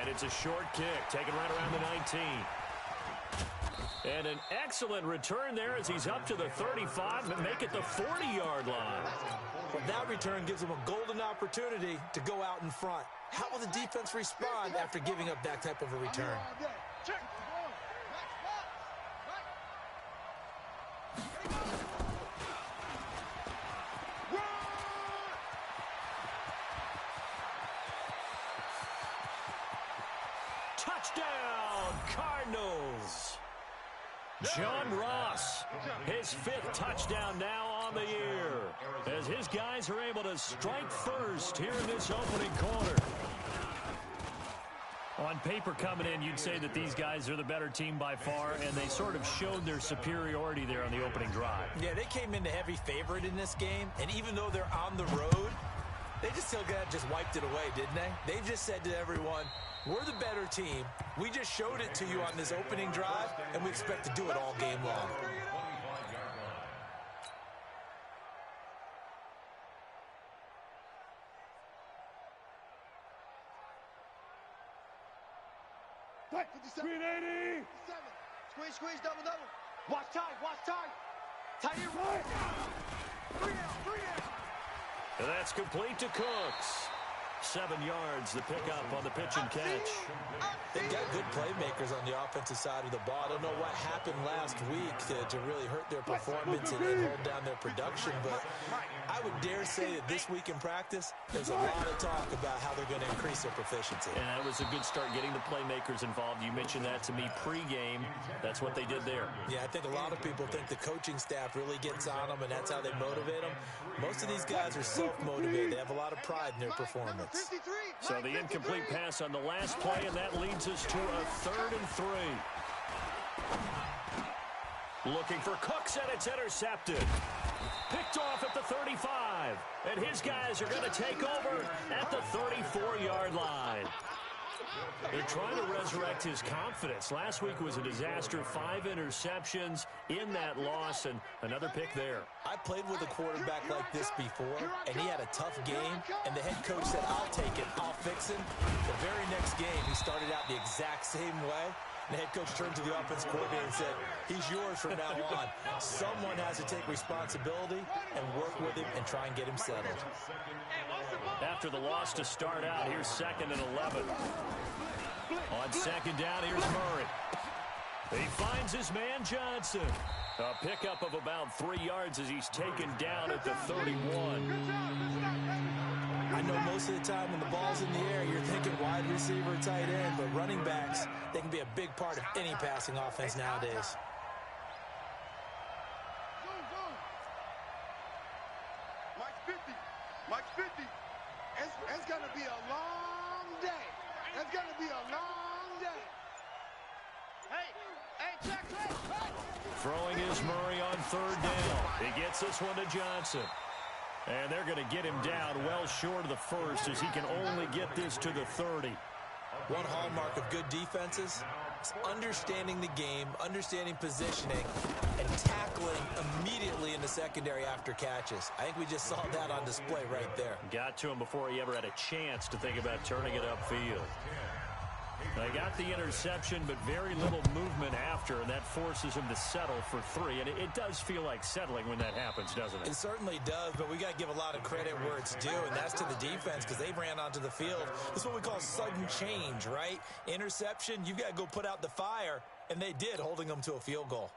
And it's a short kick, taken right around the 19. And an excellent return there as he's up to the 35 and make it the 40-yard line. Well, that return gives him a golden opportunity to go out in front. How will the defense respond after giving up that type of a return? Touchdown, Cardinals! John Ross, his 5th touchdown now on the year, as his guys are able to strike first here in this opening quarter. On paper coming in, you'd say that these guys are the better team by far, and they sort of showed their superiority there on the opening drive. Yeah, they came in the heavy favorite in this game, and even though they're on the road, they just still just wiped it away, didn't they? They just said to everyone, we're the better team. We just showed it to you on this opening drive, and we expect to do it all game long. Squeeze, double. Watch time. Tight end right. 3 out. And that's complete to Cooks. 7 yards, the pickup on the pitch and catch. They've got good playmakers on the offensive side of the ball. I don't know what happened last week to really hurt their performance and hold down their production, but I would dare say that this week in practice, there's a lot of talk about how they're going to increase their proficiency. And that was a good start getting the playmakers involved. You mentioned that to me pregame. That's what they did there. Yeah, I think a lot of people think the coaching staff really gets on them, and that's how they motivate them. Most of these guys are self-motivated. They have a lot of pride in their performance. So the incomplete pass on the last play, and that leads us to a 3rd and 3. Looking for Cooks, and it's intercepted. Picked off at the 35. And his guys are going to take over at the 34-yard line. They're trying to resurrect his confidence. Last week was a disaster. 5 interceptions in that loss, and another pick there. I played with a quarterback like this before, and he had a tough game, and the head coach said, I'll take it, I'll fix him. The very next game, he started out the exact same way. The head coach turned to the offense coordinator and said, he's yours from now on. Someone has to take responsibility and work with him and try and get him settled. After the loss to start out, here's 2nd and 11. On 2nd down, here's Murray. He finds his man Johnson. A pickup of about 3 yards as he's taken down at the 31. I know most of the time when the ball's in the air, you're thinking wide receiver, tight end, but running backs, they can be a big part of any passing offense nowadays. Mike 50. It's going to be a long day. It's going to be a long day. Hey, check. Throwing is Murray on 3rd down. He gets this one to Johnson. And they're going to get him down well short of the 1st as he can only get this to the 30. One hallmark of good defenses is understanding the game, understanding positioning, and tackling immediately in the secondary after catches. I think we just saw that on display right there. Got to him before he ever had a chance to think about turning it upfield. They got the interception, but very little movement after, and that forces him to settle for 3. And it does feel like settling when that happens, doesn't it? It certainly does, but we got to give a lot of credit where it's due, and that's to the defense because they ran onto the field. This is what we call sudden change, right? Interception, you've got to go put out the fire, and they did, holding them to a field goal.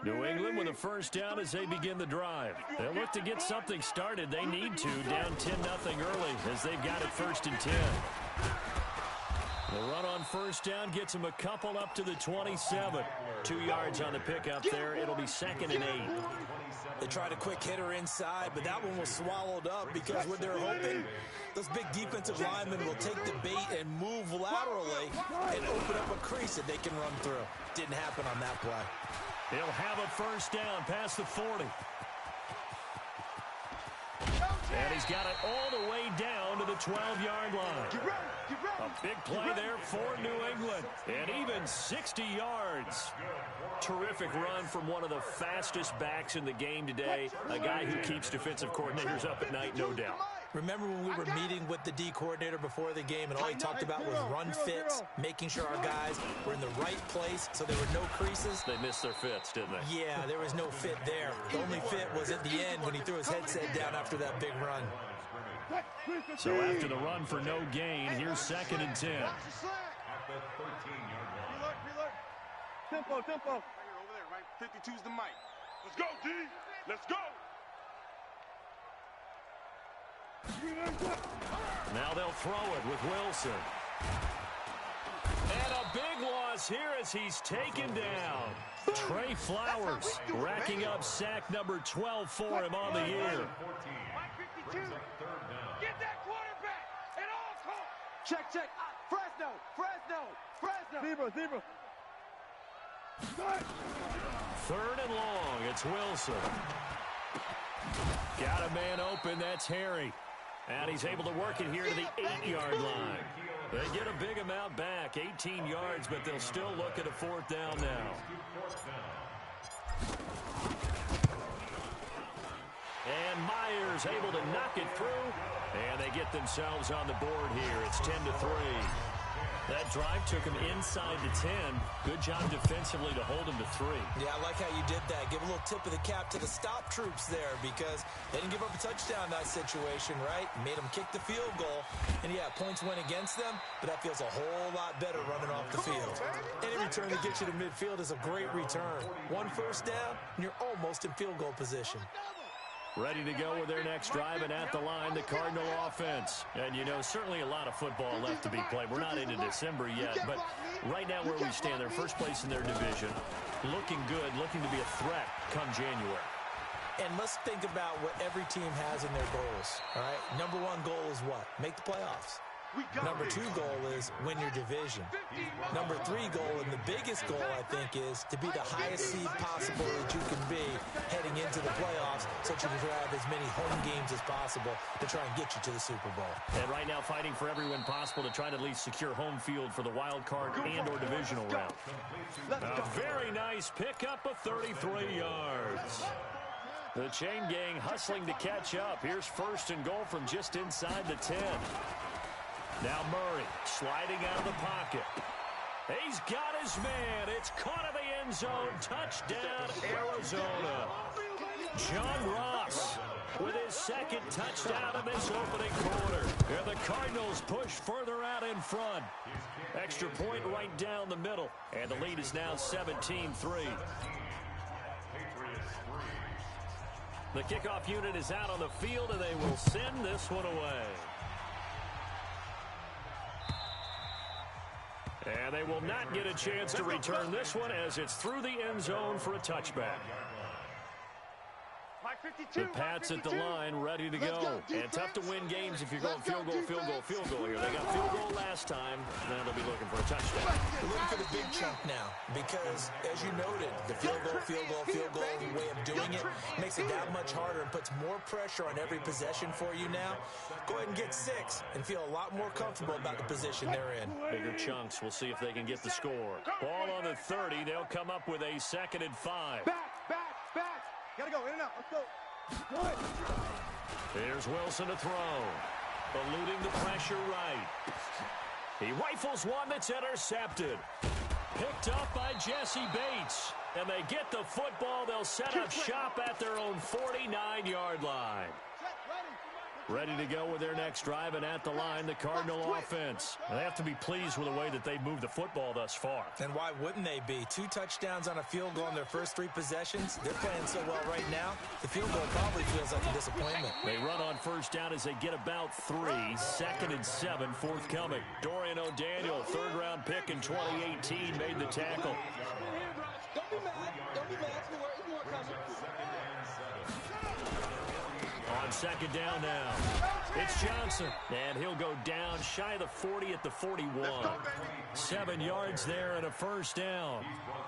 New England with a 1st down as they begin the drive. They'll look to get something started. They need to, down 10-0 early as they've got it 1st and 10. The run on 1st down gets them a couple up to the 27. 2 yards on the pickup there. It'll be 2nd and 8. They tried a quick hitter inside, but that one was swallowed up because what they're hoping, those big defensive linemen will take the bait and move laterally and open up a crease that they can run through. Didn't happen on that play. He'll have a 1st down past the 40. And he's got it all the way down to the 12-yard line. A big play there for New England. And even 60 yards. Terrific run from one of the fastest backs in the game today. A guy who keeps defensive coordinators up at night, no doubt. Remember when we were meeting with the D coordinator before the game and all he talked about was run fits, making sure our guys were in the right place so there were no creases? They missed their fits, didn't they? Yeah, there was no fit there. The only fit was at the end when he threw his headset down after that big run. So after the run for no gain, here's 2nd and 10. At the 13-yard line. Reload. Tempo. Right here over there, right? 52's the mic. Let's go, D. Let's go. Now they'll throw it with Wilson. And a big loss here as he's taken down. Trey Flowers racking up sack number 12 for him on the year. Mike 52. Get that quarterback at all costs. Check. Fresno. Zebra. 3rd and long. It's Wilson. Got a man open. That's Harry. And he's able to work it here to the 8-yard line. They get a big amount back, 18 yards, but they'll still look at a 4th down now. And Myers able to knock it through, and they get themselves on the board here. It's 10-3. That drive took him inside the 10. Good job defensively to hold him to 3. Yeah, I like how you did that. Give a little tip of the cap to the stop troops there because they didn't give up a touchdown in that situation, right? Made them kick the field goal. And, yeah, points went against them, but that feels a whole lot better running off the field. Any return that gets you to midfield is a great return. 1 first down, and you're almost in field goal position. Ready to go with their next drive, and at the line, the Cardinal offense. And, you know, certainly a lot of football left to be played. We're not into December yet, but right now where we stand, they're first place in their division. Looking good, looking to be a threat come January. And let's think about what every team has in their goals, all right? Number 1 goal is what? Make the playoffs. Number 2 goal is win your division. Number 3 goal, and the biggest goal, I think, is to be the highest seed possible that you can be heading into the playoffs so that you can have as many home games as possible to try and get you to the Super Bowl. And right now fighting for every win possible to try to at least secure home field for the wild card and or divisional round. A very nice pickup of 33 yards. The chain gang hustling to catch up. Here's 1st and goal from just inside the 10. Now Murray sliding out of the pocket. He's got his man. It's caught in the end zone. Touchdown, Arizona. John Ross with his 2nd touchdown in this opening quarter. And the Cardinals push further out in front. Extra point right down the middle. And the lead is now 17-3. The kickoff unit is out on the field, and they will send this one away. And they will not get a chance to return this one as it's through the end zone for a touchback. The Pats at the line, ready to go. And tough to win games if you're going field goal here. They got field goal last time. Now they'll be looking for a touchdown. We're looking for the big chunk now because, as you noted, the field goal way of doing it makes it that much harder and puts more pressure on every possession for you now. Go ahead and get 6 and feel a lot more comfortable about the position they're in. Bigger chunks. We'll see if they can get the score. Ball on the 30. They'll come up with a 2nd and 5. Back. Gotta go, in and out. Let's go. Good. Here's Wilson to throw. Eluding the pressure right. He rifles one that's intercepted. Picked up by Jesse Bates. And they get the football. They'll set up shop at their own 49-yard line. Ready to go with their next drive, and at the line, the Cardinal offense. They have to be pleased with the way that they've moved the football thus far. And why wouldn't they be? 2 touchdowns on a field goal in their first 3 possessions. They're playing so well right now, the field goal probably feels like a disappointment. They run on 1st down as they get about 3. 2nd and 7 forthcoming. Dorian O'Daniel, 3rd-round pick in 2018, made the tackle. Don't be mad. It's more coming. On 2nd down now, it's Johnson, and he'll go down shy of the 40 at the 41. 7 yards there and a 1st down.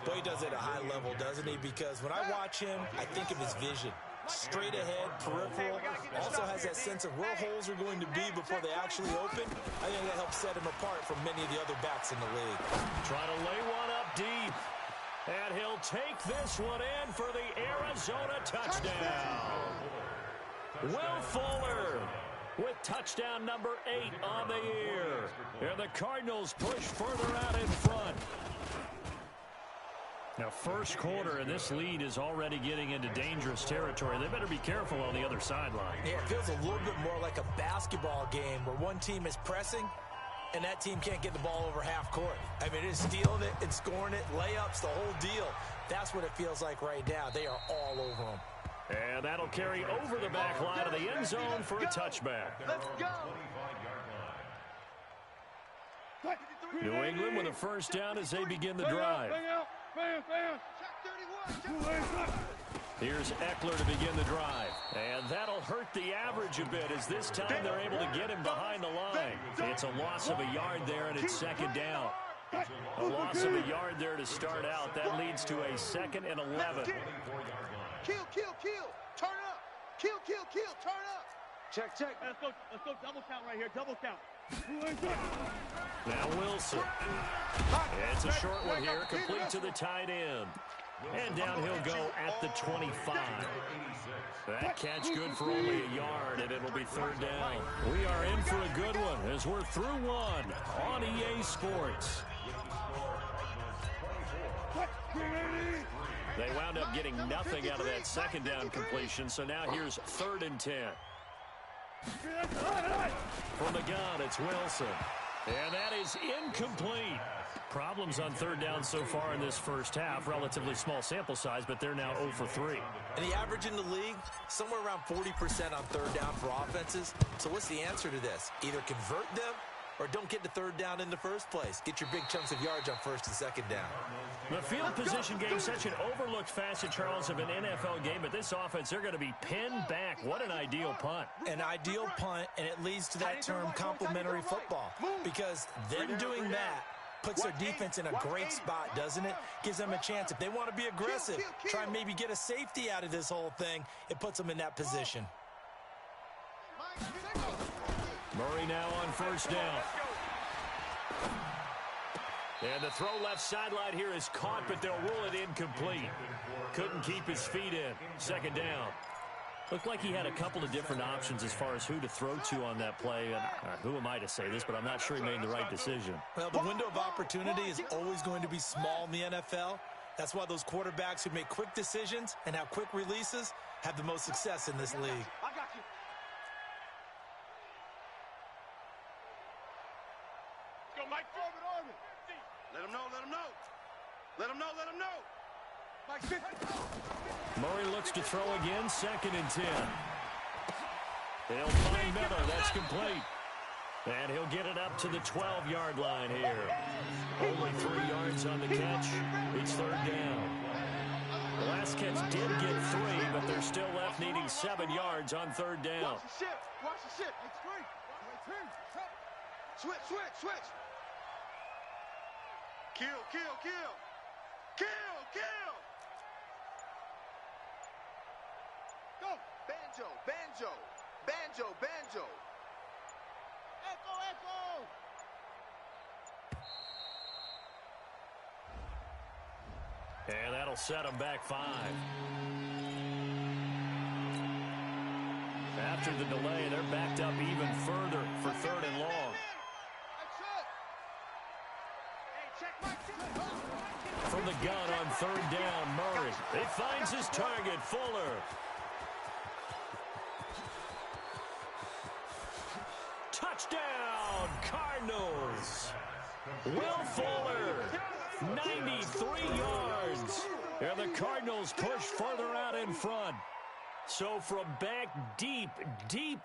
Boy, he does it at a high level, doesn't he? Because when I watch him, I think of his vision. Straight ahead, peripheral, also has that sense of where holes are going to be before they actually open. I think that helps set him apart from many of the other backs in the league. Trying to lay one up deep, and he'll take this one in for the Arizona touchdown. Will Fuller with touchdown number 8 on the year. And the Cardinals push further out in front. Now, first quarter, and this lead is already getting into dangerous territory. They better be careful on the other sideline. Yeah, it feels a little bit more like a basketball game where one team is pressing and that team can't get the ball over half court. I mean, it is stealing it and scoring it, layups, the whole deal. That's what it feels like right now. They are all over them. And that'll carry over the back line of the end zone for a touchback. Let's go. New England with a first down as they begin the drive. Here's Eckler to begin the drive. And that'll hurt the average a bit as this time they're able to get him behind the line. It's a loss of a yard there, and it's second down. A loss of a yard there to start out. That leads to a 2nd and 11. Kill. Turn up. Kill. Turn up. Check. Let's go double count right here. Double count. Now Wilson. It's a short one here, complete to the tight end. And down he'll go at the 25. That catch good for only a yard, and it'll be third down. We are in for a good one as we're through one on EA Sports. They wound up getting nothing out of that second down completion, so now here's 3rd and 10. From the gun, it's Wilson. And that is incomplete. Problems on third down so far in this first half. Relatively small sample size, but they're now 0 for 3. And the average in the league, somewhere around 40% on third down for offenses. So what's the answer to this? Either convert them or don't get to third down in the first place. Get your big chunks of yards on 1st and 2nd down. The field position game, such an overlooked facet, Charles, of an NFL game, but this offense, they're going to be pinned back. What an ideal punt. An ideal punt, and it leads to that term complementary football, because them doing that puts their defense in a great spot, doesn't it? Gives them a chance. If they want to be aggressive, try and maybe get a safety out of this whole thing, it puts them in that position. Murray now on first down. And the throw left sideline here is caught, but they'll rule it incomplete. Couldn't keep his feet in. Second down. Looked like he had a couple of different options as far as who to throw to on that play. And who am I to say this, but I'm not sure he made the right decision. Well, the window of opportunity is always going to be small in the NFL. That's why those quarterbacks who make quick decisions and have quick releases have the most success in this league. I got you. Go, Mike. Orbit. Let him know. Mike, Murray looks to throw again, 2nd and 10. They'll find Miller. That's complete. And he'll get it up to the 12-yard line here. Only 3 yards on the catch. It's third down. The last catch did get 3, but they're still left needing 7 yards on third down. Watch the ship. Switch. Kill. Go. Banjo. Echo. And that'll set them back 5. After the delay, they're backed up even further for 3rd and long. From the gun on 3rd down, Murray. He finds his target, Fuller. Touchdown, Cardinals. Will Fuller, 93 yards. And the Cardinals push further out in front. So from back deep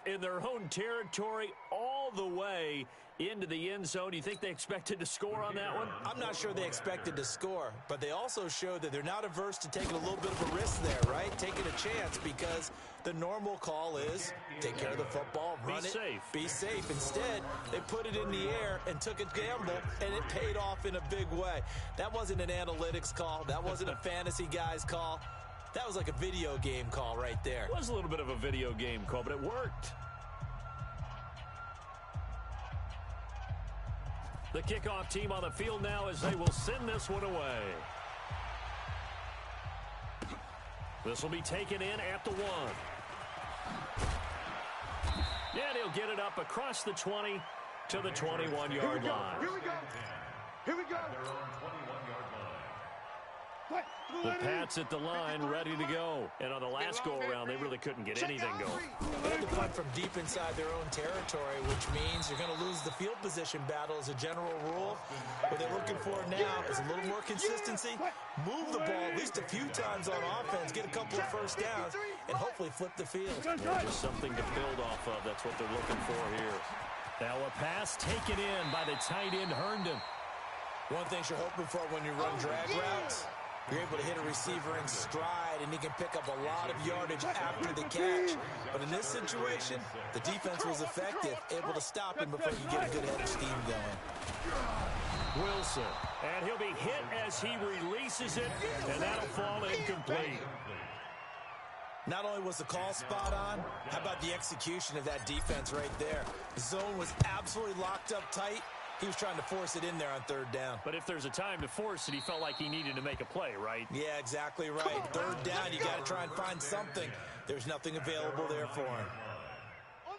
in their own territory, all the way into the end zone. Do you think they expected to score on that one? I'm not sure they expected to score, but they also showed that they're not averse to taking a little bit of a risk there, right? Taking a chance, because the normal call is take care of the football, run it, be safe. Instead, they put it in the air and took a gamble, and it paid off in a big way. That wasn't an analytics call. That wasn't a fantasy guy's call. That was like a video game call right there. It was a little bit of a video game call, but it worked. The kickoff team on the field now as they will send this one away. This will be taken in at the 1. Yeah, and he'll get it up across the 20 to the 21-yard line. Here we go. Here we go. The Pats at the line, ready to go. And on the last go-around, they really couldn't get anything going. They had to punt from deep inside their own territory, which means you're going to lose the field position battle as a general rule. What they're looking for now is a little more consistency, move the ball at least a few times on offense, get a couple of first downs, and hopefully flip the field. Yeah, just something to build off of. That's what they're looking for here. Now a pass taken in by the tight end, Herndon. One thing you're hoping for when you run drag routes, you're able to hit a receiver in stride, and he can pick up a lot of yardage after the catch. But in this situation, the defense was effective, able to stop him before you get a good head of steam going. Wilson, and he'll be hit as he releases it, and that'll fall incomplete. Not only was the call spot on, how about the execution of that defense right there? The zone was absolutely locked up tight. He was trying to force it in there on third down. But if there's a time to force it, he felt like he needed to make a play, right? Yeah, exactly right. Third down, you got to try and find something. There's nothing available there for him.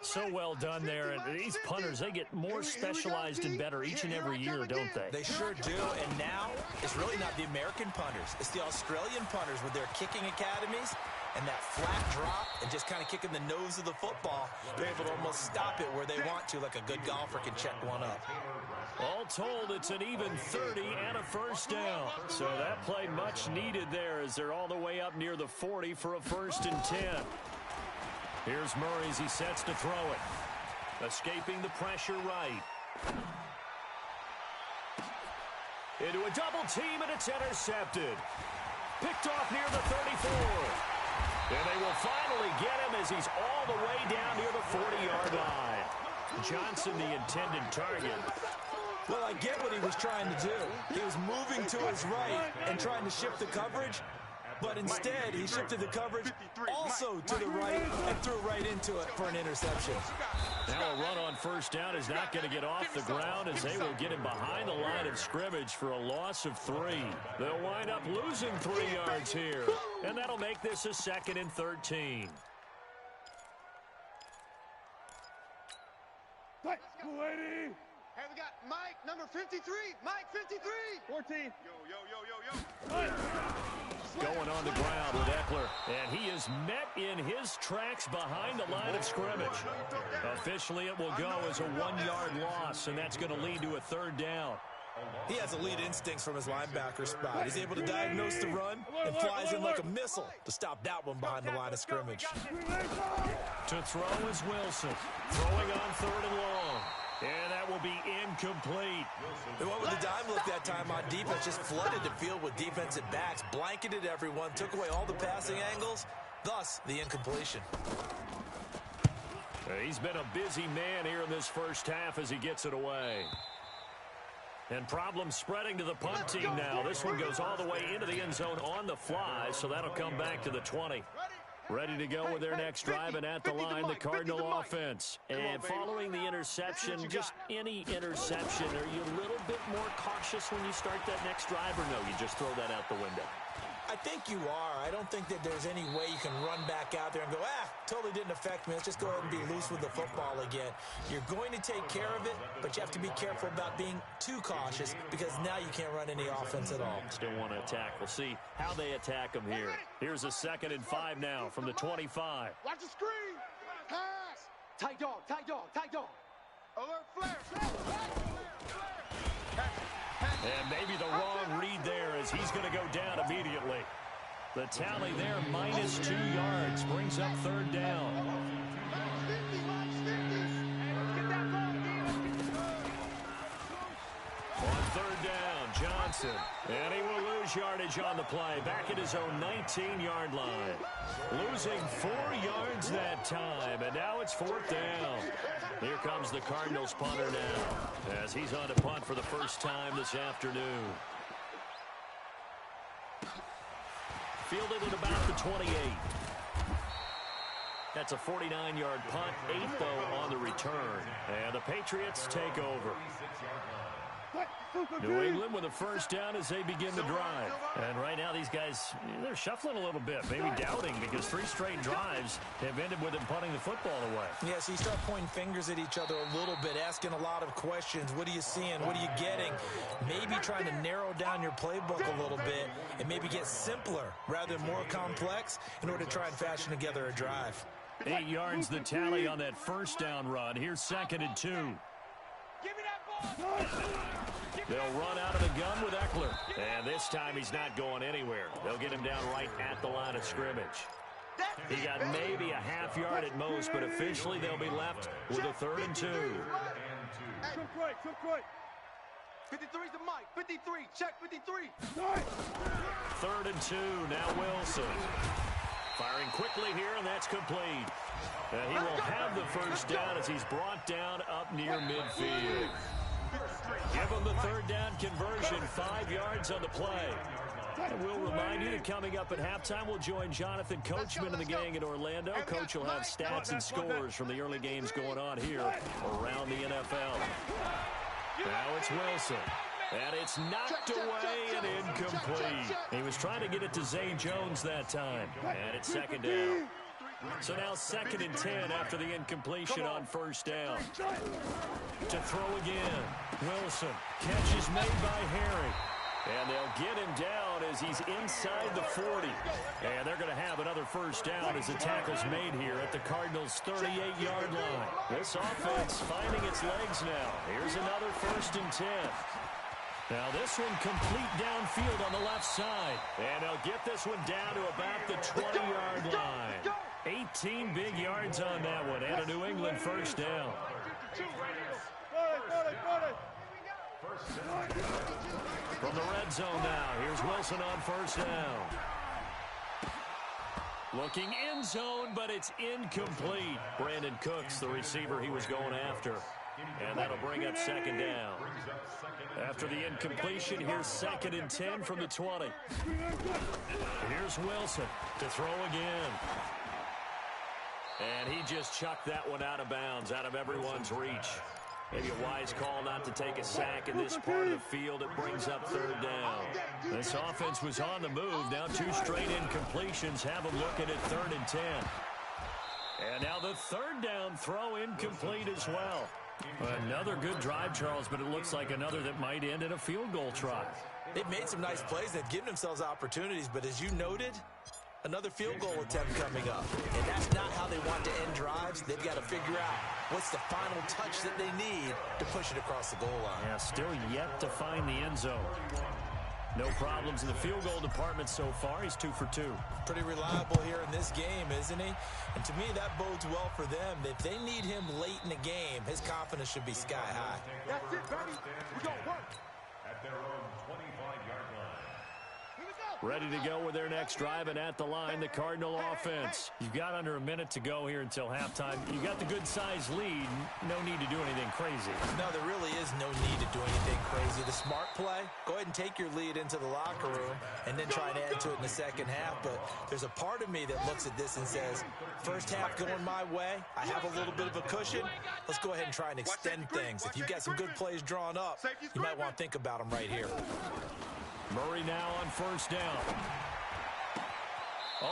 So well done there. And these punters, they get more specialized and better each and every year, don't they? They sure do. And now, it's really not the American punters. It's the Australian punters with their kicking academies and that flat drop and just kind of kicking the nose of the football. They're able to almost stop it where they want to, like a good golfer can check one up. All told, it's an even 30 and a first down. So that play much needed there as they're all the way up near the 40 for a 1st and 10. Here's Murray as he sets to throw it. Escaping the pressure right. Into a double team, and it's intercepted. Picked off near the 34. And they will finally get him as he's all the way down near the 40-yard line. Johnson, the intended target. Well, I get what he was trying to do. He was moving to his right and trying to shift the coverage, but instead he shifted the coverage also to the right and threw right into it for an interception. Now a run on first down is not going to get off the ground as they will get him behind the line of scrimmage for a loss of 3. They'll wind up losing 3 yards here, and that'll make this a 2nd and 13. Let's go, lady. Hey, we got Mike, number 53. Mike, 53. 14. Going on the ground with Eckler, and he is met in his tracks behind the line of scrimmage. Officially, it will go as a 1-yard loss, and that's going to lead to a 3rd down. He has elite instincts from his linebacker spot. He's able to diagnose the run and flies in like a missile to stop that one behind the line of scrimmage. To throw is Wilson, throwing on 3rd and long. And that will be incomplete. They went with the dime look that time on defense, just flooded the field with defensive backs, blanketed everyone, took away all the passing angles, thus the incompletion. He's been a busy man here in this first half as he gets it away. And problems spreading to the punt team now. This one goes all the way into the end zone on the fly, so that'll come back to the 20. Ready to go with their next drive, and at the line, the Cardinal offense. And following the interception, just any interception, are you a little bit more cautious when you start that next drive, or no, you just throw that out the window? I think you are. I don't think that there's any way you can run back out there and go, totally didn't affect me. Let's just go ahead and be loose with the football again. You're going to take care of it, but you have to be careful about being too cautious because now you can't run any offense at all. Still want to attack. We'll see how they attack them here. Here's a 2nd and 5 now from the 25. Watch the screen. Pass. Tight dog, tight dog, tight dog. Alert, flare. And maybe the wrong read there as he's going to go down immediately. The tally there, minus 2 yards, brings up 3rd down. On 3rd down, Johnson. And he will lose yardage on the play, back at his own 19-yard line. Losing 4 yards that time, and now it's 4th down. Here comes the Cardinals punter now, as he's on to punt for the first time this afternoon. Fielded at about the 28. That's a 49-yard punt, 8 though on the return. And the Patriots take over. New England with a first down as they begin the drive. And right now these guys, they're shuffling a little bit, maybe doubting, because 3 straight drives have ended with them punting the football away. Yeah, so you start pointing fingers at each other a little bit, asking a lot of questions. What are you seeing? What are you getting? Maybe trying to narrow down your playbook a little bit and maybe get simpler rather than more complex in order to try and fashion together a drive. 8 yards the tally on that first down run. Here's 2nd and 2. Give me that ball. They'll run out of the gun with Eckler. And this time he's not going anywhere. They'll get him down right at the line of scrimmage. He got maybe a half yard at most, but officially they'll be left with a 3rd and 2. Took right. 53's the mic. 53. Check 53. 3rd and 2. Now Wilson. Firing quickly here, and that's complete. He will have the first down as he's brought down up near midfield. Give him the 3rd down conversion, 5 yards on the play. And we'll remind you that coming up at halftime, we'll join Jonathan Coachman and the gang in Orlando. Coach will have stats and scores from the early games going on here around the NFL. Now it's Wilson. And it's knocked away and incomplete. He was trying to get it to Zay Jones that time. And it's 2nd down. So now 2nd and 10 after the incompletion on first down. To throw again. Wilson. Catch is made by Harry. And they'll get him down as he's inside the 40. And they're going to have another first down as the tackle's made here at the Cardinals' 38-yard line. This offense finding its legs now. Here's another 1st and 10. Now this one complete downfield on the left side. And they'll get this one down to about the 20-yard line. 18 big yards on that one and a New England first down. From the red zone now, here's Wilson on first down. Looking end zone, but it's incomplete. Brandon Cooks, the receiver he was going after. And that'll bring up 2nd down. After the incompletion, here's 2nd and 10 from the 20. Here's Wilson to throw again. And he just chucked that one out of bounds, out of everyone's reach. Maybe a wise call not to take a sack in this part of the field. It brings up 3rd down. This offense was on the move. Now 2 straight incompletions have them looking at 3rd and 10. And now the 3rd down throw incomplete as well. Another good drive, Charles, but it looks like another that might end in a field goal try. They've made some nice plays. They've given themselves opportunities, but as you noted, another field goal attempt coming up. And that's not how they want to end drives. They've got to figure out what's the final touch that they need to push it across the goal line. Yeah, still yet to find the end zone. No problems in the field goal department so far. He's 2 for 2. Pretty reliable here in this game, isn't he? And to me, that bodes well for them. If they need him late in the game, his confidence should be sky high. That's it, baby. We gonna work. At their own 25-yard line. Ready to go with their next drive, and at the line, the Cardinal offense. You've got under a minute to go here until halftime. You've got the good-sized lead. No need to do anything crazy. No, there really is no need to do anything crazy. The smart play, go ahead and take your lead into the locker room and then try and add to it in the second half. But there's a part of me that looks at this and says, first half going my way, I have a little bit of a cushion. Let's go ahead and try and extend things. If you've got some good plays drawn up, you might want to think about them right here. Murray now on first down.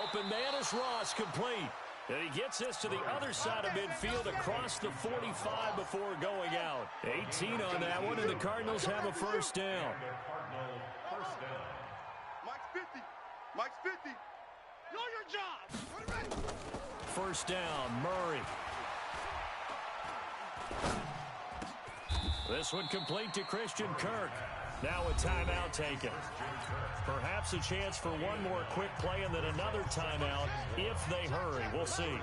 Open man is Ross, complete. And he gets this to the other side of midfield across the 45 before going out. 18 on that one, and the Cardinals have a first down. Mike's 50. Mike's 50. Know your job. First down, Murray. This one complete to Christian Kirk. Now a timeout taken. Perhaps a chance for one more quick play and then another timeout if they hurry. We'll see.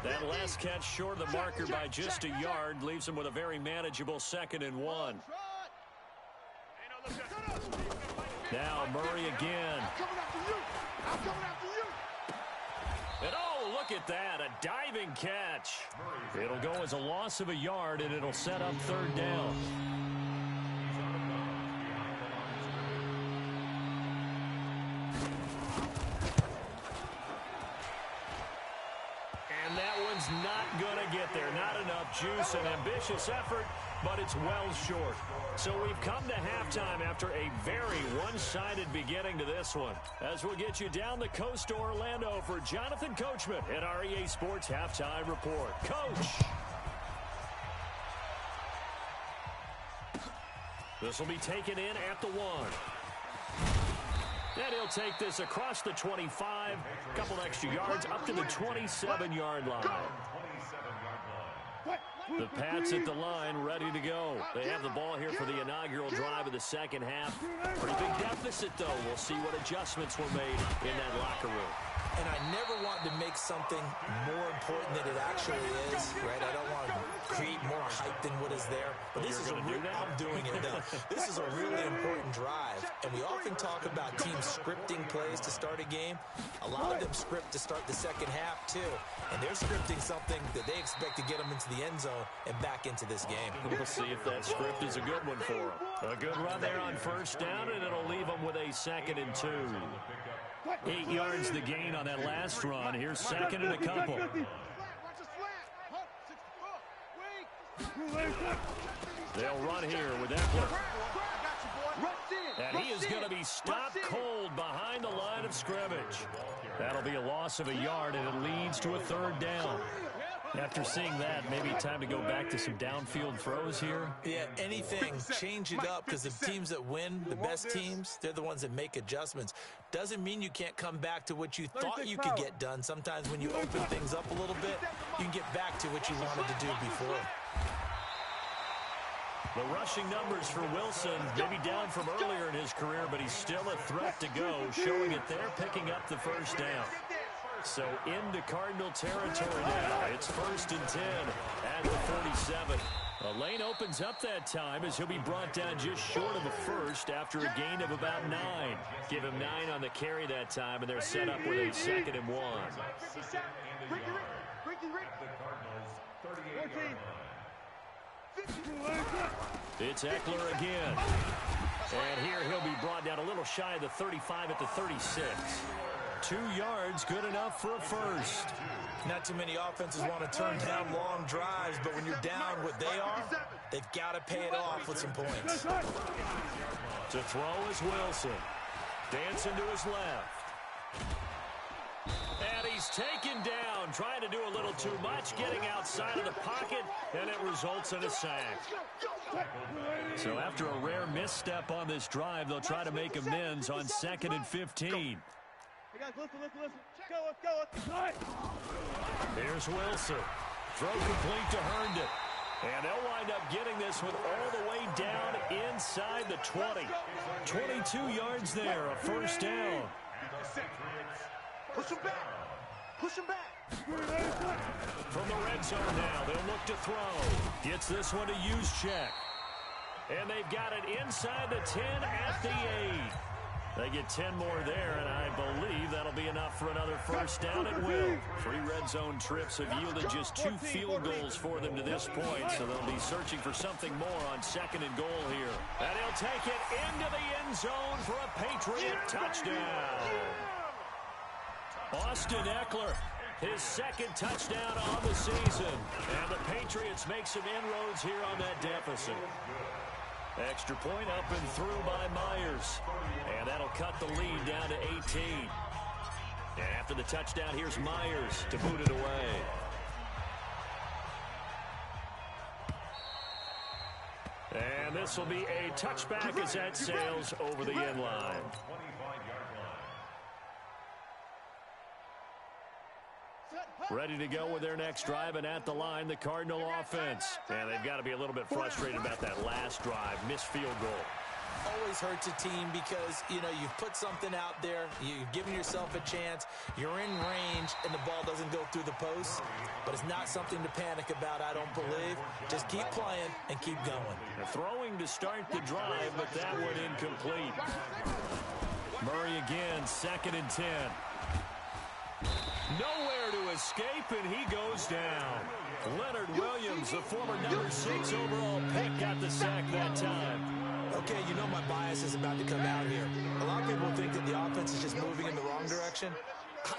That last catch short of the marker by just a yard leaves them with a very manageable 2nd and 1. Now Murray again. And oh, look at that, a diving catch. It'll go as a loss of a yard, and it'll set up 3rd down. And that one's not going to get there. Not enough juice. An ambitious effort but it's well short. So we've come to halftime after a very one-sided beginning to this one. As we'll get you down the coast to Orlando for Jonathan Coachman at our EA Sports Halftime Report. Coach! This will be taken in at the 1. And he'll take this across the 25, a couple extra yards, up to the 27-yard line. The Pats at the line, ready to go. They have the ball here for the inaugural drive of the second half. Pretty big deficit, though. We'll see what adjustments were made in that locker room. And I never want to make something more important than it actually is, right? I don't want to create more hype than what is there. But this is a real, I'm doing it now. This is a really important drive. And we often talk about teams scripting plays to start a game. A lot of them script to start the second half, too. And they're scripting something that they expect to get them into the end zone and back into this game. We'll see if that script is a good one for them. A good run there on first down, and it'll leave them with a 2nd and 2. 8 yards the gain on that last run. Here's 2nd and a couple. They'll run here with Eckler. And he is going to be stopped cold behind the line of scrimmage. That'll be a loss of a yard, and it leads to a 3rd down. After seeing that, maybe time to go back to some downfield throws here. Yeah, anything. Change it up, because the teams that win, the best teams, they're the ones that make adjustments. Doesn't mean you can't come back to what you thought you could get done. Sometimes when you open things up a little bit, you can get back to what you wanted to do before. The rushing numbers for Wilson, maybe down from earlier in his career, but he's still a threat to go, showing it there, picking up the 1st down. So into Cardinal territory now. It's 1st and 10 at the 47. The lane opens up that time as he'll be brought down just short of a 1st after a gain of about 9. Give him 9 on the carry that time, and they're set up with a 2nd and 1. It's Eckler again. And here he'll be brought down a little shy of the 35 at the 36. 2 yards, good enough for a 1st. Not too many offenses want to turn down long drives, but when you're down what they are, they've got to pay it off with some points. To throw is Wilson. Dancing to his left. And he's taken down, trying to do a little too much, getting outside of the pocket, and it results in a sack. So after a rare misstep on this drive, they'll try to make amends on 2nd and 15. Here's Wilson. Throw complete to Herndon. And they'll wind up getting this one all the way down inside the 20. 22 yards there, a 1st down. Push him back. Push him back. From the red zone now, they'll look to throw. Gets this one to Juszczyk. And they've got it inside the 10 at the 8. They get 10 more there, and I believe that'll be enough for another 1st down at will. 3 red zone trips have yielded just 2 field goals for them to this point, so they'll be searching for something more on 2nd and goal here. And he'll take it into the end zone for a Patriot touchdown. Austin Eckler, his 2nd touchdown on the season. And the Patriots make some inroads here on that deficit. Extra point up and through by Myers. And that'll cut the lead down to 18. And after the touchdown, here's Myers to boot it away. And this will be a touchback as that sails over the end line. Ready to go with their next drive, and at the line, the Cardinal offense. And they've got to be a little bit frustrated about that last drive, missed field goal. Always hurts a team because, you know, you've put something out there, you've given yourself a chance, you're in range, and the ball doesn't go through the post. But it's not something to panic about, I don't believe. Just keep playing and keep going. Throwing to start the drive, but that one incomplete. Murray again, 2nd and 10. Nowhere to escape, and he goes down. Leonard Williams, the former number 6 overall pick, got the sack that time. Okay, you know my bias is about to come out here. A lot of people think that the offense is just moving in the wrong direction.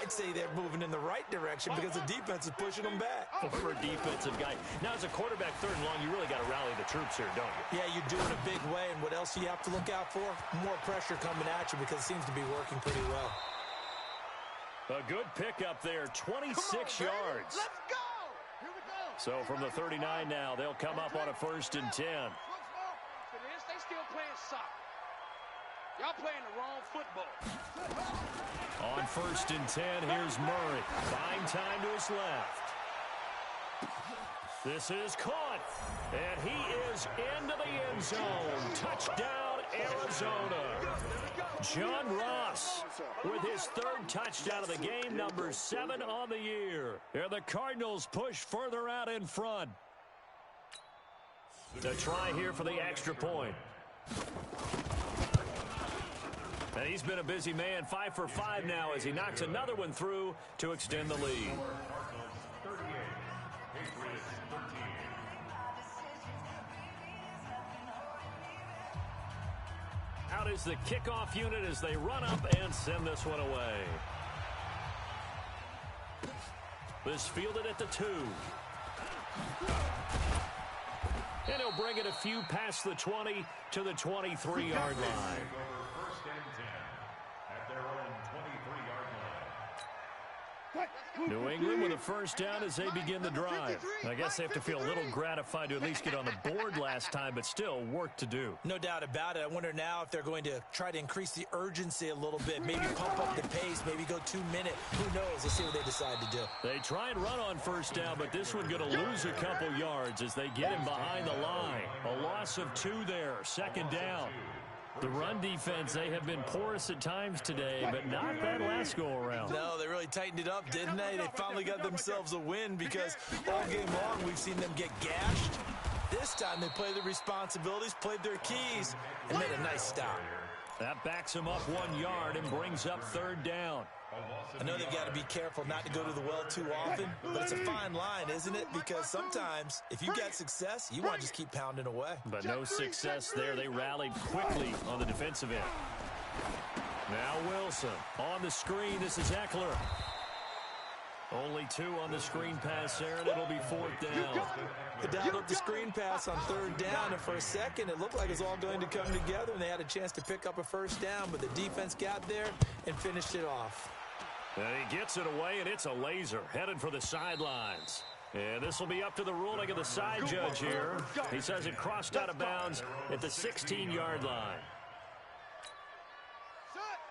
I'd say they're moving in the right direction because the defense is pushing them back. For a defensive guy. Now, as a quarterback, 3rd and long, you really got to rally the troops here, don't you? Yeah, you do it a big way, and what else do you have to look out for? More pressure coming at you because it seems to be working pretty well. A good pickup there, 26 yards. Let's go! Here we go! So from the 39 now, they'll come up on a 1st and 10. They still playing soccer. Y'all playing the wrong football. On 1st and 10, here's Murray. Buying time to his left. This is caught. And he is into the end zone. Touchdown, Arizona. John Ross with his 3rd touchdown of the game, number 7 on the year. And the Cardinals push further out in front. To try here for the extra point. And he's been a busy man, 5 for 5 now as he knocks another one through to extend the lead. Out is the kickoff unit as they run up and send this one away. This fielded at the 2. And he'll bring it a few past the 20 to the 23-yard line. New England with a 1st down as they begin the drive. I guess they have to feel a little gratified to at least get on the board last time, but still work to do. No doubt about it. I wonder now if they're going to try to increase the urgency a little bit, maybe pump up the pace, maybe go 2-minute. Who knows? Let's see what they decide to do. They try and run on 1st down, but this one going to lose a couple yards as they get him behind the line. A loss of 2 there, 2nd down. The run defense, they have been porous at times today, but not that last go-around. No, they really tightened it up, didn't they? They finally got themselves a win because all game long we've seen them get gashed. This time they played their responsibilities, played their keys, and made a nice stop. That backs him up 1 yard and brings up 3rd down. I know they've got to be careful not to go to the well too often, but it's a fine line, isn't it? Because sometimes if you got success, you want to just keep pounding away. But no success there. They rallied quickly on the defensive end. Now Wilson on the screen. This is Eckler. Only 2 on the screen pass there, and it'll be 4th down. They dialed up the screen pass on 3rd down, and for a second it looked like it was all going to come together, and they had a chance to pick up a 1st down, but the defense got there and finished it off. And he gets it away, and it's a laser headed for the sidelines. And this will be up to the ruling of the side judge here. He says it crossed out of bounds at the 16-yard line.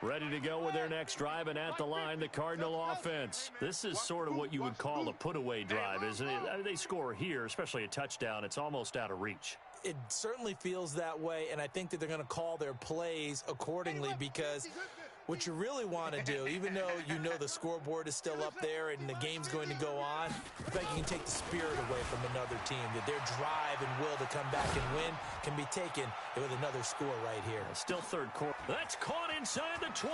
Ready to go with their next drive, and at the line, the Cardinal offense. This is sort of what you would call a put-away drive, isn't it? I mean, they score here, especially a touchdown. It's almost out of reach. It certainly feels that way, and I think that they're going to call their plays accordingly because what you really want to do, even though you know the scoreboard is still up there and the game's going to go on, I think you can take the spirit away from another team, that their drive and will to come back and win can be taken with another score right here. Still 3rd quarter. That's caught inside the 20.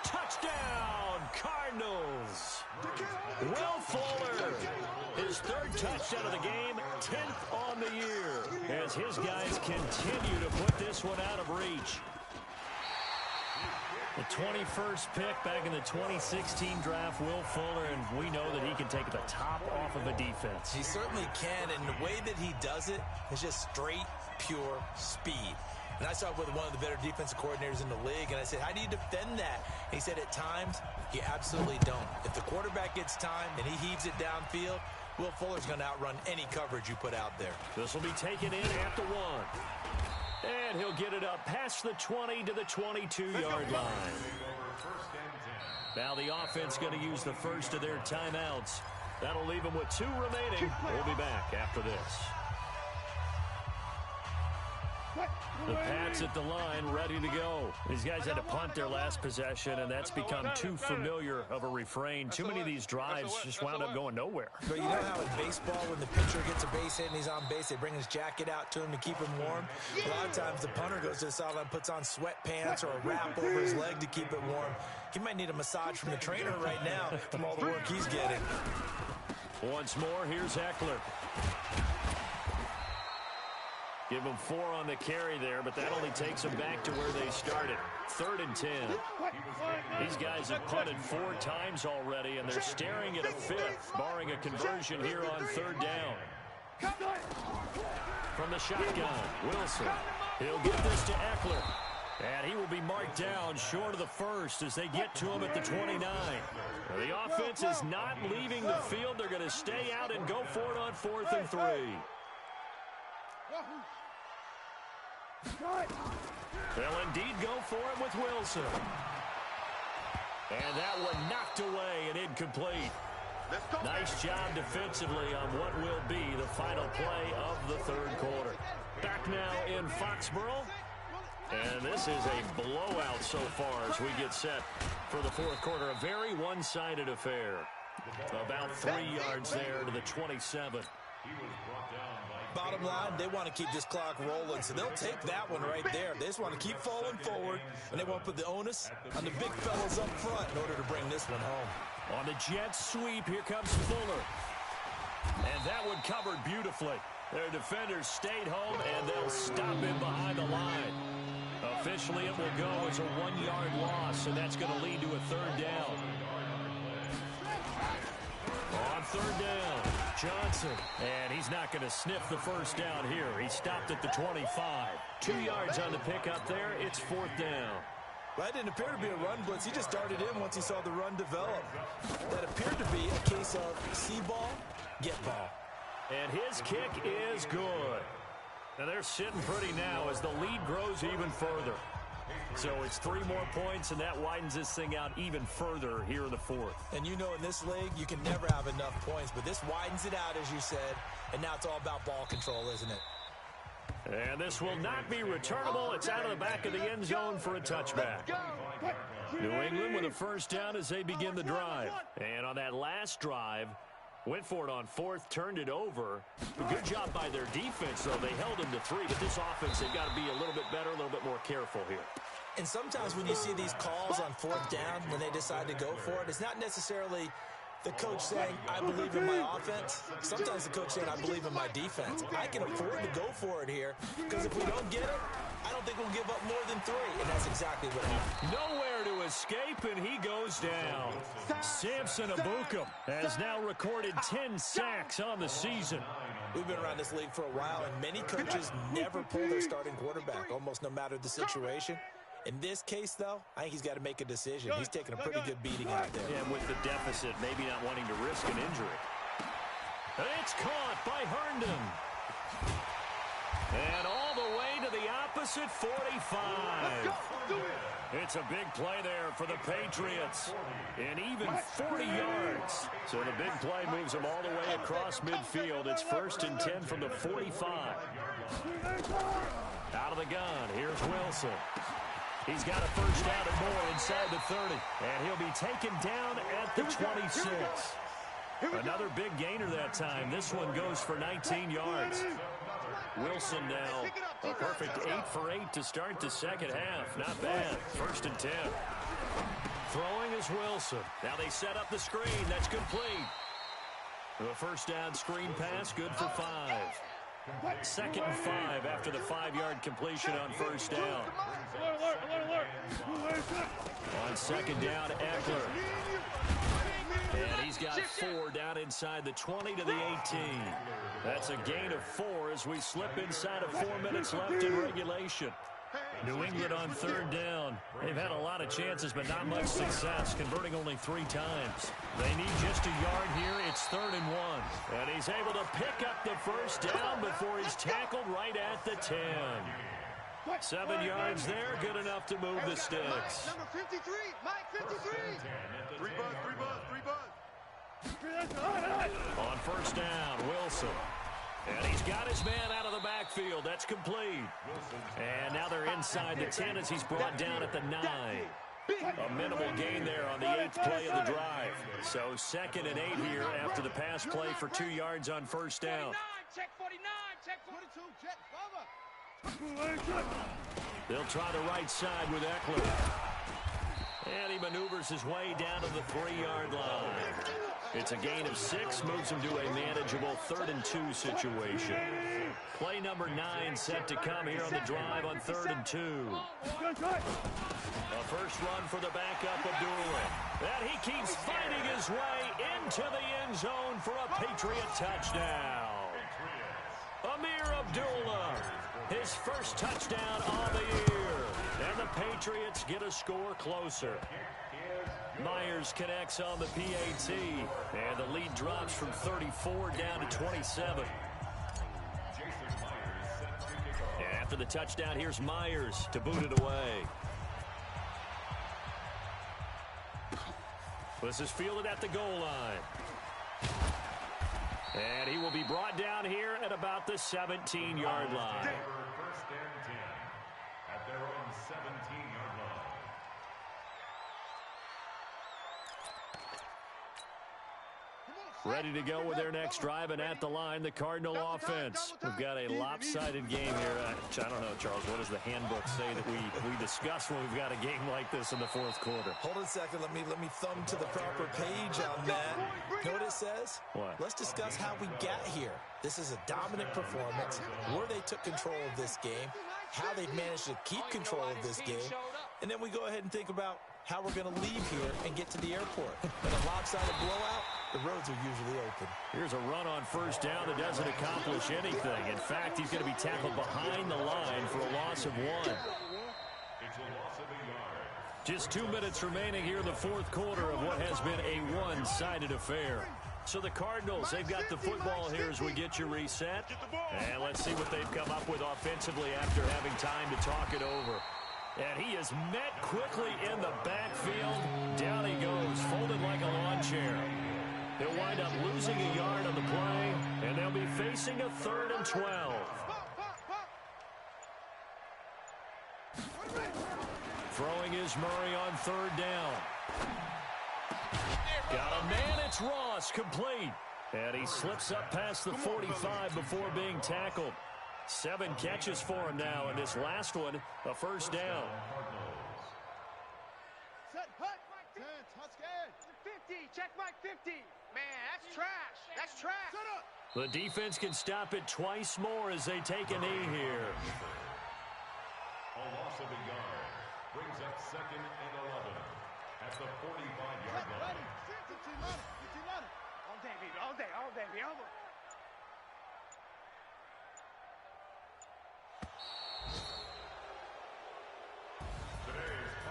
Touchdown, Cardinals. Will Fuller, his 3rd touchdown of the game, 10th on the year, as his guys continue to put this one out of reach. The 21st pick back in the 2016 draft, Will Fuller, and we know that he can take the top off of a defense. He certainly can, and the way that he does it is just straight, pure speed. And I saw it with one of the better defensive coordinators in the league, and I said, how do you defend that? And he said, at times, you absolutely don't. If the quarterback gets time and he heaves it downfield, Will Fuller's going to outrun any coverage you put out there. This will be taken in at the 1. And he'll get it up past the 20 to the 22-yard line. Now the offense going to use the first of their timeouts. That'll leave them with 2 remaining. We'll be back after this. The Pats at the line, ready to go. These guys had to punt their last possession, and that's become too familiar of a refrain. Too many of these drives just wound up going nowhere. But you know how in baseball, when the pitcher gets a base hit and he's on base, they bring his jacket out to him to keep him warm? A lot of times the punter goes to the sideline, puts on sweatpants or a wrap over his leg to keep it warm. He might need a massage from the trainer right now from all the work he's getting. Once more, here's Eckler. Give them 4 on the carry there, but that only takes them back to where they started. 3rd and 10. These guys have punted 4 times already, and they're staring at a 5th, barring a conversion here on 3rd down. From the shotgun, Wilson. He'll get this to Eckler. And he will be marked down short of the 1st as they get to him at the 29. Now, the offense is not leaving the field. They're going to stay out and go for it on 4th and 3. They'll indeed go for it with Wilson. And that one knocked away and incomplete. Nice job defensively on what will be the final play of the 3rd quarter. Back now in Foxborough. And this is a blowout so far as we get set for the 4th quarter. A very one-sided affair. About 3 yards there to the 27. Bottom line, they want to keep this clock rolling, so they'll take that one right there. They just want to keep falling forward, and they want to put the onus on the big fellas up front in order to bring this one home. On the Jets sweep, here comes Fuller. And that one covered beautifully. Their defenders stayed home, and they'll stop him behind the line. Officially, it will go as a 1-yard loss, and that's going to lead to a 3rd down. On 3rd down, Johnson. And he's not going to sniff the 1st down here. He stopped at the 25. 2 yards on the pickup there. It's 4th down. Well, that didn't appear to be a run blitz. He just started in once he saw the run develop. That appeared to be a case of see ball, get ball. And his kick is good. Now they're sitting pretty now as the lead grows even further. So it's 3 more points, and that widens this thing out even further here in the 4th. And you know in this league, you can never have enough points, but this widens it out, as you said, and now it's all about ball control, isn't it? And this will not be returnable. It's out of the back of the end zone for a touchback. New England with a 1st down as they begin the drive. And on that last drive, went for it on 4th, turned it over. A good job by their defense, though. They held them to 3, but this offense, they've got to be a little bit better, a little bit more careful here. And sometimes when you see these calls on 4th down, when they decide to go for it, it's not necessarily the coach saying, I believe in my offense. Sometimes the coach saying, I believe in my defense. I can afford to go for it here, because if we don't get it, I don't think we'll give up more than 3, and that's exactly what happened. Nowhere to escape, and he goes down. Samson Ebukam has now recorded 10 sacks on the season. We've been around this league for a while, and many coaches never pull their starting quarterback, almost no matter the situation. In this case, though, I think he's got to make a decision. He's taking a pretty good beating out there. And with the deficit, maybe not wanting to risk an injury. It's caught by Herndon. And all the way to the opposite 45. It's a big play there for the Patriots. And even 40 yards. So the big play moves them all the way across midfield. It's 1st and 10 from the 45. Out of the gun, here's Wilson. He's got a 1st down and more inside the 30. And he'll be taken down at the 26. Another big gainer that time. This one goes for 19 yards. Wilson now a perfect 8 for 8 to start the 2nd half. Not bad. 1st and 10. Throwing is Wilson. Now they set up the screen. That's complete. The 1st down screen pass, good for 5. 2nd and 5 after the 5-yard completion on 1st down. On 2nd down, Eckler. And he's got 4 down inside the 20 to the 18. That's a gain of 4 as we slip inside of 4 minutes left in regulation. New England on 3rd down. They've had a lot of chances, but not much success, converting only 3 times. They need just a yard here. It's 3rd and 1. And he's able to pick up the 1st down before he's tackled right at the 10. 7 yards there, good enough to move the sticks. Number 53, Mike 53. 3 buzz. On 1st down, Wilson. And he's got his man out of the backfield. That's complete. And now they're inside the 10 as he's brought down at the 9. A minimal gain there on the 8th play of the drive. So 2nd and 8 here after the pass play for 2 yards on 1st down. Check 49, check 42, check They'll try the right side with Eckler. And he maneuvers his way down to the 3-yard line. It's a gain of 6, moves them to a manageable 3rd and 2 situation. Play number 9 set to come here on the drive on 3rd and 2. A first run for the backup Abdullah. And he keeps fighting his way into the end zone for a Patriot touchdown. Amir Abdullah, his first touchdown of the year. And the Patriots get a score closer. Myers connects on the PAT, and the lead drops from 34 down to 27. After the touchdown, here's Myers to boot it away. This is fielded at the goal line. And he will be brought down here at about the 17-yard line. First and 10 at their own 17-yard line. Ready to go with their next drive, and at the line, the Cardinal offense. We've got a lopsided game here. I don't know, Charles, what does the handbook say that we discuss when we've got a game like this in the fourth quarter? Hold on a second. Let me thumb to the proper page on that. You know what it says? What? Let's discuss how we got here. This is a dominant performance, where they took control of this game, how they've managed to keep control of this game, and then we go ahead and think about how we're going to leave here and get to the airport. In a lopsided blowout, the roads are usually open. Here's a run on first down that doesn't accomplish anything. In fact, he's going to be tackled behind the line for a loss of 1. It's a loss of a yard. Just 2 minutes remaining here in the fourth quarter of what has been a one-sided affair. So the Cardinals, they've got the football here as we get you reset. And let's see what they've come up with offensively after having time to talk it over. And he is met quickly in the backfield. Down he goes, folded like a lawn chair. He'll wind up losing a yard on the play, and they'll be facing a 3rd and 12. Throwing is Murray on 3rd down. Got a man, it's Ross, complete. And he slips up past the 45 before being tackled. 7 catches for him now, and this last one, a first down. Set, hut, 10, touchdown. 50, check my 50. Man, that's trash. That's trash. Shut up. The defense can stop it twice more as they take a knee here. A loss of a yard brings up 2nd and 11 at the 45-yard line. All day, baby. All day. All day, baby. All day.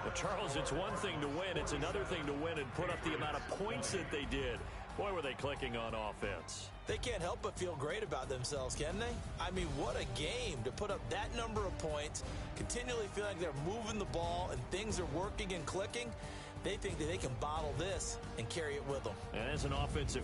Well, Charles, it's one thing to win. It's another thing to win and put up the amount of points that they did. Boy, were they clicking on offense. They can't help but feel great about themselves, can they? I mean, what a game to put up that number of points, continually feel like they're moving the ball and things are working and clicking. They think that they can bottle this and carry it with them. And as an offensive